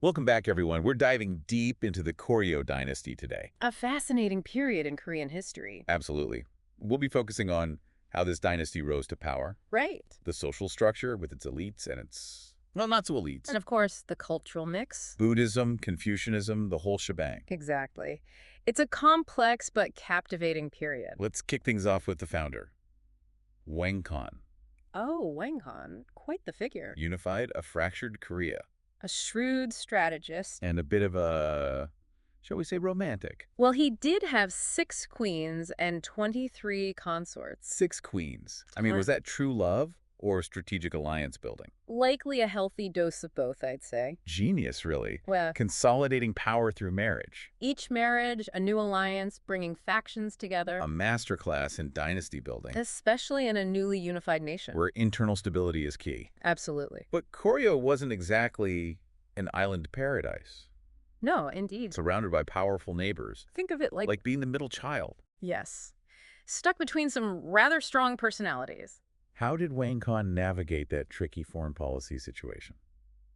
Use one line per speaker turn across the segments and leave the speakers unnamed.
Welcome back, everyone. We're diving deep into the Koryo dynasty today.
A fascinating period in Korean history.
Absolutely. We'll be focusing on how this dynasty rose to power,
Right.
the social structure with its elites and its, well, not so elites.
And of course, the cultural mix.
Buddhism, Confucianism, the whole shebang.
Exactly. It's a complex but captivating period.
Let's kick things off with the founder, Wang Khan.
Oh, Wang Han. Quite the figure.
Unified a fractured Korea.
A shrewd strategist.
And a bit of a, shall we say, romantic.
Well, he did have 6 queens and 23 consorts.
6 queens. I mean, was that true love or strategic alliance building?
Likely a healthy dose of both, I'd say.
Genius, really.
Well,
Consolidating power through marriage.
each marriage, a new alliance, bringing factions together.
A masterclass in dynasty building,
Especially in a newly unified nation.
where internal stability is key.
Absolutely.
But Koryo wasn't exactly an island paradise,
No, indeed.
surrounded by powerful neighbors,
Think of it
like being the middle child.
Yes. Stuck between some rather strong personalities.
How did Wang Khan navigate that tricky foreign policy situation?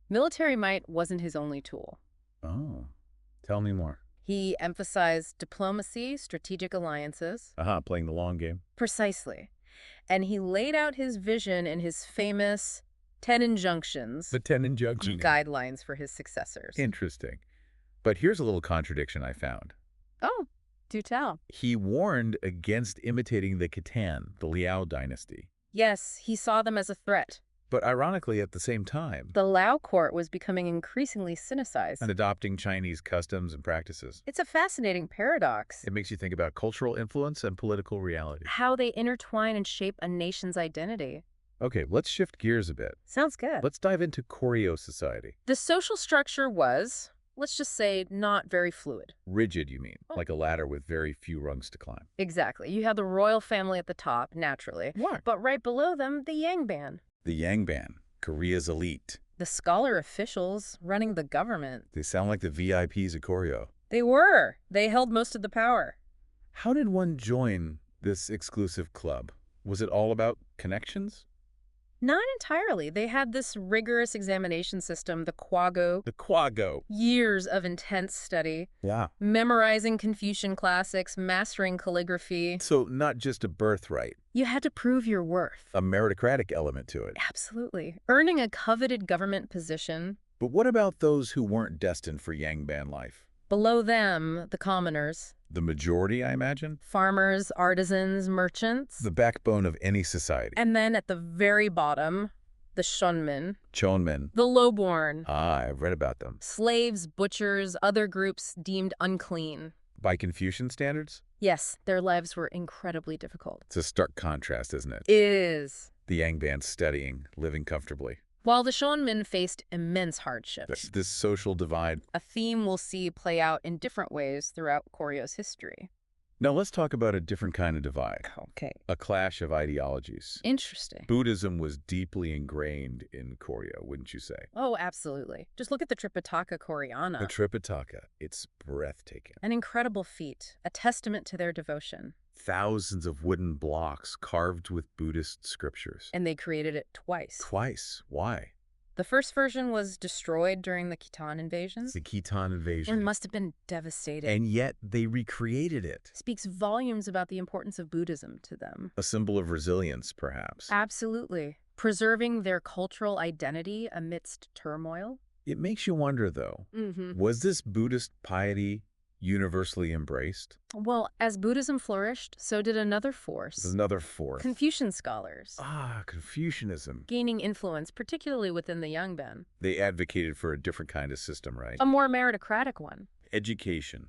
Military might wasn't his only tool.
Oh, tell me more.
He emphasized diplomacy, strategic alliances.
Playing the long game.
Precisely. And he laid out his vision in his famous 10 injunctions,
The 10 injunctions.
guidelines for his successors.
Interesting. But here's a little contradiction I found.
Oh, do tell.
He warned against imitating the Khitan, the Liao dynasty.
Yes, he saw them as a threat.
But ironically, at the same time,
The Lao court was becoming increasingly cynicized.
and adopting Chinese customs and practices.
It's a fascinating paradox.
It makes you think about cultural influence and political reality.
How they intertwine and shape a nation's identity.
Okay, let's shift gears a bit.
Sounds good.
Let's dive into Koryo society.
The social structure was, let's just say, not very fluid.
Rigid, you mean?
Oh.
Like a ladder with very few rungs to climb.
Exactly. You had the royal family at the top, naturally.
What?
But right below them, the Yangban.
The Yangban, Korea's elite.
The scholar officials running the government.
They sound like the VIPs at Koryo.
They were. They held most of the power.
How did one join this exclusive club? Was it all about connections?
Not entirely. They had this rigorous examination system, the Kwago.
The Kwago.
Years of intense study.
Yeah.
Memorizing Confucian classics, mastering calligraphy.
So not just a birthright,
You had to prove your worth.
a meritocratic element to it.
Absolutely. Earning a coveted government position.
But what about those who weren't destined for Yangban life?
Below them, the commoners.
The majority, I imagine?
Farmers, artisans, merchants.
The backbone of any society.
And then at the very bottom, the shunmen,
Chonmen.
the lowborn.
I've read about them.
Slaves, butchers, other groups deemed unclean.
By Confucian standards?
Yes, their lives were incredibly difficult.
It's a stark contrast, isn't it?
Is.
The Yangban studying, living comfortably.
While the shunmen faced immense hardships.
This social divide.
A theme we'll see play out in different ways throughout Koryo's history.
Now let's talk about a different kind of divide.
Okay.
A clash of ideologies.
Interesting.
Buddhism was deeply ingrained in Koryo, wouldn't you say?
Oh, absolutely. Just look at the Tripitaka Koreana.
The Tripitaka. It's breathtaking.
An incredible feat, a testament to their devotion.
Thousands of wooden blocks carved with Buddhist scriptures.
And they created it twice.
Twice. Why?
The first version was destroyed during the Khitan invasions.
The Khitan
It
invasion.
must have been devastating.
And yet they recreated it.
Speaks volumes about the importance of Buddhism to them.
A symbol of resilience, perhaps.
Absolutely. Preserving their cultural identity amidst turmoil.
It makes you wonder, though, was this Buddhist piety universally embraced?
Well, as Buddhism flourished, so did another force.
Another fourth.
Confucian scholars.
Confucianism.
Gaining influence, particularly within the Yangban.
They advocated for a different kind of system, right?
A more meritocratic one.
Education,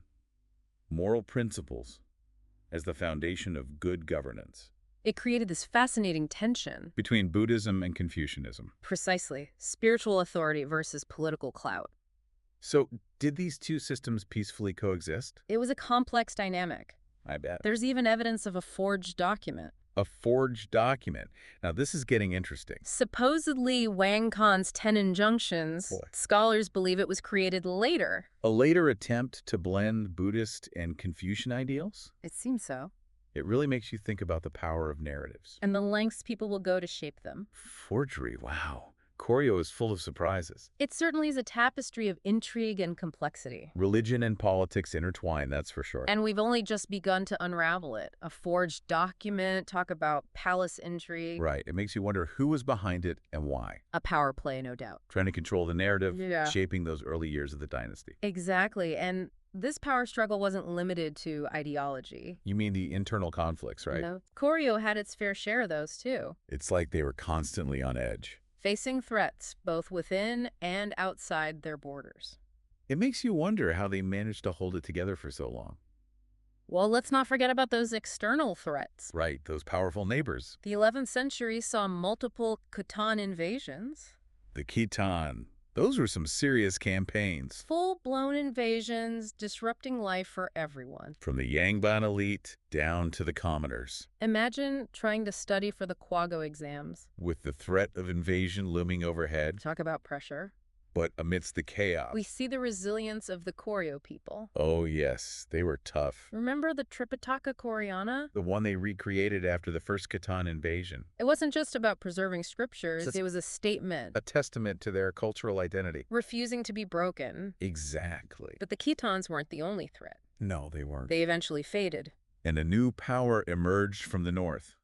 moral principles as the foundation of good governance.
It created this fascinating tension.
Between Buddhism and Confucianism.
Precisely. Spiritual authority versus political clout.
So, did these two systems peacefully coexist?
It was a complex dynamic.
I bet.
There's even evidence of a forged document.
A forged document. Now, this is getting interesting.
Supposedly, Wang Khan's 10 injunctions,
Boy.
scholars believe it was created later.
A later attempt to blend Buddhist and Confucian ideals?
It seems so.
It really makes you think about the power of narratives.
And the lengths people will go to shape them.
Forgery, wow. Koryo is full of surprises.
It certainly is a tapestry of intrigue and complexity.
Religion and politics intertwine, that's for sure.
And we've only just begun to unravel it. A forged document, talk about palace intrigue.
Right. It makes you wonder who was behind it and why.
A power play, no doubt.
Trying to control the narrative,
Yeah.
shaping those early years of the dynasty.
Exactly. And this power struggle wasn't limited to ideology.
You mean the internal conflicts, right?
No. Koryo had its fair share of those, too.
It's like they were constantly on edge.
Facing threats both within and outside their borders.
It makes you wonder how they managed to hold it together for so long.
Well, let's not forget about those external threats.
Right, those powerful neighbors.
The 11th century saw multiple Khitan invasions.
The Khitan. Those were some serious campaigns.
Full-blown invasions, disrupting life for everyone.
From the Yangban elite down to the commoners.
Imagine trying to study for the Kwago exams.
With the threat of invasion looming overhead,
Talk about pressure.
but amidst the chaos.
We see the resilience of the Koryo people.
Oh yes, they were tough.
Remember the Tripitaka Koreana?
The one they recreated after the first Khitan invasion.
It wasn't just about preserving scriptures, it was a statement.
A testament to their cultural identity.
Refusing to be broken.
Exactly.
But the Khitans weren't the only threat.
No, they weren't.
They eventually faded.
And a new power emerged from the north.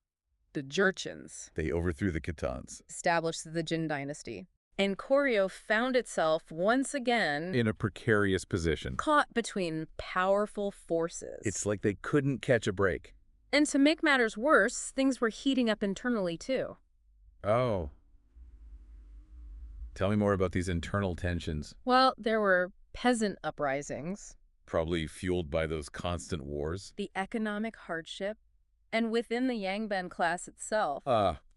The Jurchens
They overthrew the Khitans.
established the Jin dynasty. And Koryo found itself once again
In a precarious position.
caught between powerful forces.
It's like they couldn't catch a break.
And to make matters worse, things were heating up internally too.
Oh. Tell me more about these internal tensions.
Well, there were peasant uprisings,
Probably fueled by those constant wars.
the economic hardship, and within the Yangban class itself,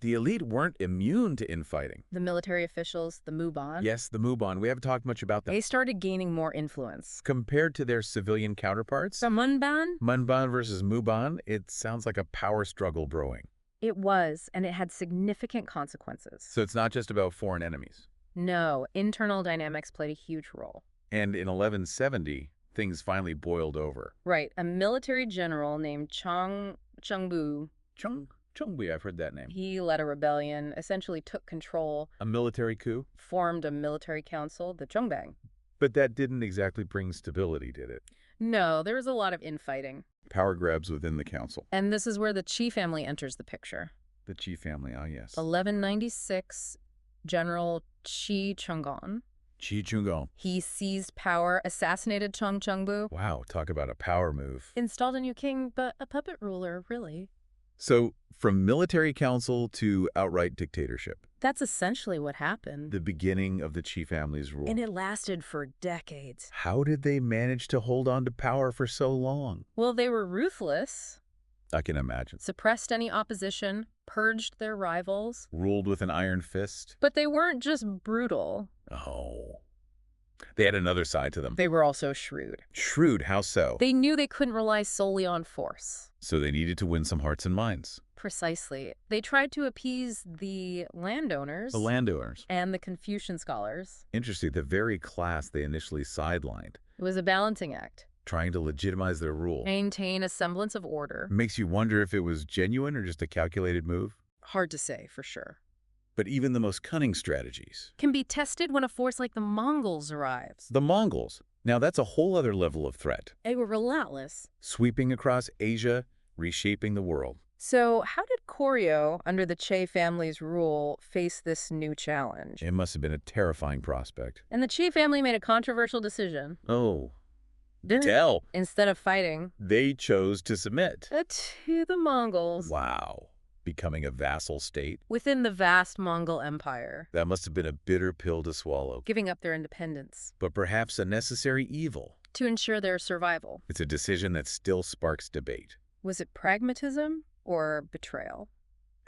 The elite weren't immune to infighting.
the military officials, the Muban,
Yes, the Muban. We haven't talked much about them.
they started gaining more influence.
Compared to their civilian counterparts,
The Munban?
Munban versus Muban, it sounds like a power struggle brewing.
It was, and it had significant consequences.
So it's not just about foreign enemies.
No, internal dynamics played a huge role.
And in 1170, things finally boiled over.
Right, a military general named Chengbu,
Chongbi, I've heard that name.
he led a rebellion, essentially took control,
A military coup?
formed a military council, the Zhongbang.
But that didn't exactly bring stability, did it?
No, there was a lot of infighting.
Power grabs within the council.
And this is where the Qi family enters the picture.
The Qi family, ah yes.
1196, General Qi Chang'an.
Qi Chunggong.
He seized power, assassinated Cheng Chengbu,
Wow, talk about a power move.
installed a new king, but a puppet ruler, really.
So, from military council to outright dictatorship,
That's essentially what happened.
the beginning of the Qi family's rule.
And it lasted for decades.
How did they manage to hold on to power for so long?
Well, they were ruthless,
I can imagine.
suppressed any opposition, purged their rivals.
Ruled with an iron fist?
But they weren't just brutal.
Oh. They had another side to them.
They were also shrewd.
Shrewd, how so?
They knew they couldn't rely solely on force.
So they needed to win some hearts and minds.
Precisely. They tried to appease the landowners
The landowners.
and the Confucian scholars.
Interesting, the very class they initially sidelined,
It was a balancing act.
trying to legitimize their rule.
Maintain a semblance of order.
Makes you wonder if it was genuine or just a calculated move.
Hard to say, for sure.
But even the most cunning strategies.
Can be tested when a force like the Mongols arrives.
The Mongols. Now that's a whole other level of threat.
They were relentless.
Sweeping across Asia, reshaping the world.
So how did Koryo, under the Che family's rule, face this new challenge?
It must have been a terrifying prospect.
And the Che family made a controversial decision.
Oh. Tell.
Instead of fighting
They chose to submit.
to the Mongols
Wow. Becoming a vassal state.
within the vast Mongol Empire,
That must have been a bitter pill to swallow.
giving up their independence
But perhaps a necessary evil.
to ensure their survival.
It's a decision that still sparks debate.
Was it pragmatism or betrayal?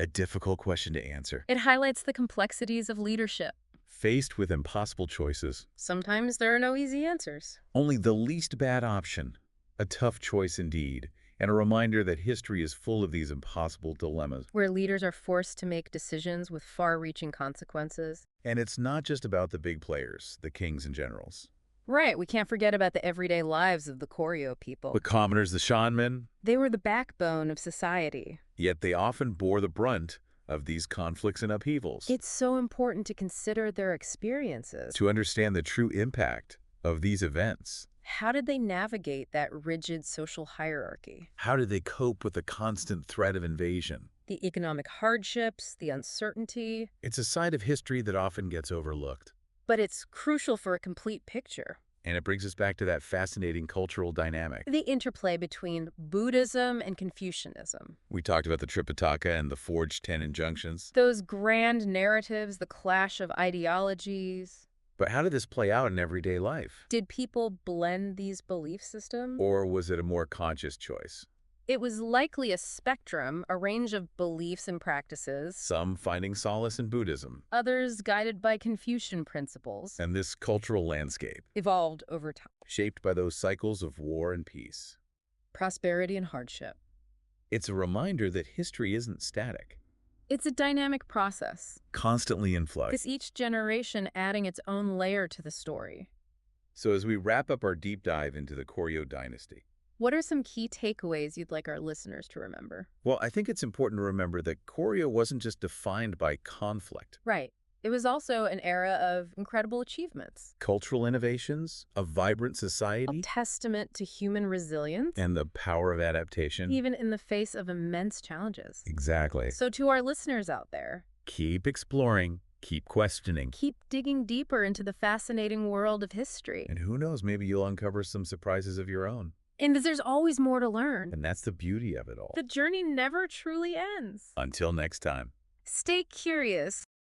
A difficult question to answer.
It highlights the complexities of leadership.
Faced with impossible choices,
Sometimes there are no easy answers.
only the least bad option. A tough choice indeed, and a reminder that history is full of these impossible dilemmas.
Where leaders are forced to make decisions with far-reaching consequences.
And it's not just about the big players, the kings and generals.
Right, we can't forget about the everyday lives of the Koryo people.
The commoners, the shanmen,
They were the backbone of society.
yet they often bore the brunt of these conflicts and upheavals,
It's so important to consider their experiences.
to understand the true impact of these events.
How did they navigate that rigid social hierarchy?
How did they cope with the constant threat of invasion?
The economic hardships, the uncertainty.
It's a side of history that often gets overlooked.
But it's crucial for a complete picture.
And it brings us back to that fascinating cultural dynamic.
The interplay between Buddhism and Confucianism.
We talked about the Tripitaka and the Forged 10 Injunctions.
Those grand narratives, the clash of ideologies.
But how did this play out in everyday life?
Did people blend these belief systems?
Or was it a more conscious choice?
It was likely a spectrum, a range of beliefs and practices,
Some finding solace in Buddhism.
others guided by Confucian principles,
And this cultural landscape,
evolved over time.
shaped by those cycles of war and peace.
Prosperity and hardship.
It's a reminder that history isn't static,
It's a dynamic process,
constantly in flux.
with each generation adding its own layer to the story.
So as we wrap up our deep dive into the Koryo dynasty,
What are some key takeaways you'd like our listeners to remember?
well, I think it's important to remember that Koryo wasn't just defined by conflict.
Right. It was also an era of incredible achievements,
Cultural innovations, a vibrant
a
society,
testament to human resilience,
and the power of adaptation.
even in the face of immense challenges.
Exactly.
So to our listeners out there,
Keep exploring, keep questioning.
keep digging deeper into the fascinating world of history.
And who knows, maybe you'll uncover some surprises of your own.
And there's always more to learn.
And that's the beauty of it all.
The journey never truly ends.
Until next time.
Stay curious,